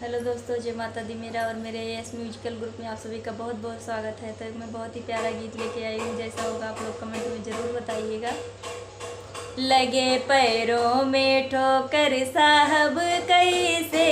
Hello दोस्तों, जय माता दी। मेरा और मेरे एस म्यूजिकल ग्रुप में आप सभी का बहुत बहुत स्वागत है। तो मैं बहुत ही प्यारा गीत लेके आई हूँ। जैसा होगा आप लोग कमेंट में ज़रूर बताइएगा। लगे पैरों में ठोकर साहब कैसे,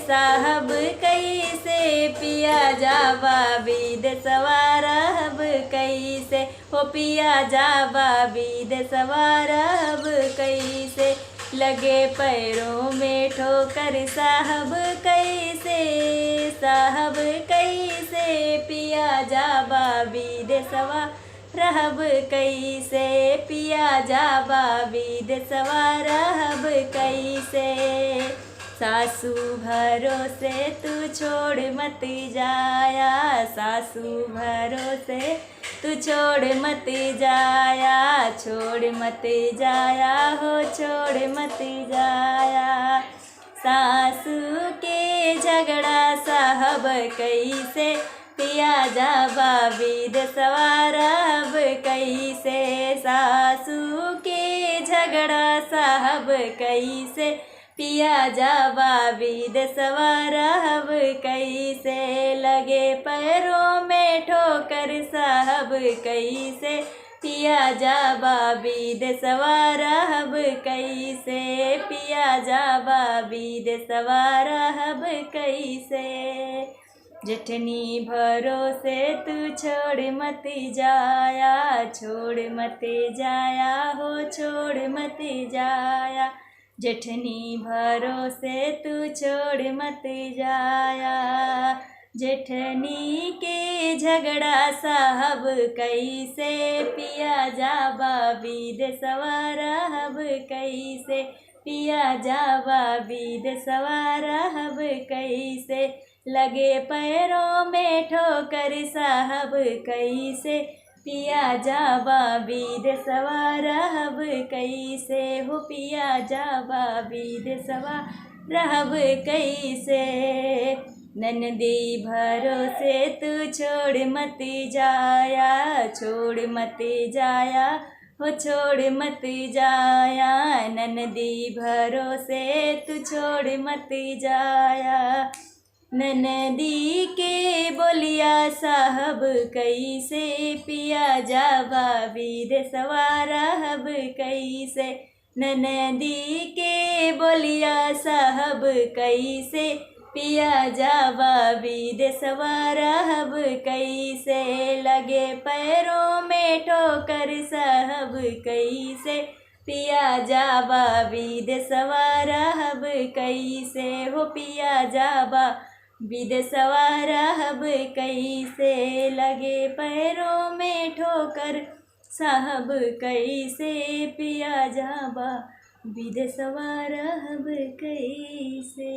साहब कैसे पिया जावा बीद सवारब कैसे, हो पिया जावा बीद सवारब कैसे। लगे पैरों में ठोकर साहब कैसे, साहब कैसे पिया जावा बीद सवारब कैसे, पिया जावा बीद सवारब कैसे। सासू भरोसे तू छोड़ मत जाया, सासू भरोसे तू छोड़ मत जाया, छोड़ मत जाया हो, छोड़ मत जाया। सासू के झगड़ा साहब कैसे, पिया जावा बीद सवारब कैसे। सासू के झगड़ा साहब कैसे, पिया जावा बीद सवारब कैसे। लगे पैरों में ठोकर साहब कैसे, पिया जावा बीद सवारब कैसे, पिया जावा बीद सवारब कैसे। जेठनी भरोसे तू छोड़ मत जाया, छोड़ मत जाया हो, छोड़ मत जाया। जेठनी भरोसे तू छोड़ मत जाया। जेठनी के झगड़ा साहब कैसे, पिया जावा बीद सवारब कैसे, पिया जावा बीद सवारब कैसे। लगे पैरों में ठोकर साहब कैसे, पिया जावा बीद सवारब कैसे, हो पिया जावा बीद सवारब कैसे। ननदी भरोसे तू छोड़ मत जाया, छोड़ मत जाया हो, छोड़ मत जाया। ननदी भरोसे तू छोड़ मत जाया। ननदी के बोलिया साहब कैसे, पिया जावा बीद सवारब कैसे। ननदी के बोलिया साहब कैसे, पिया जावा बीद सवारब कैसे। लगे पैरों में ठोकर साहब कैसे, पिया जावा बीद सवारब कैसे, हो पिया जावा बीद सवारब कैसे। लगे पैरों में ठोकर साहब कैसे, पिया जावा बीद सवारब कैसे।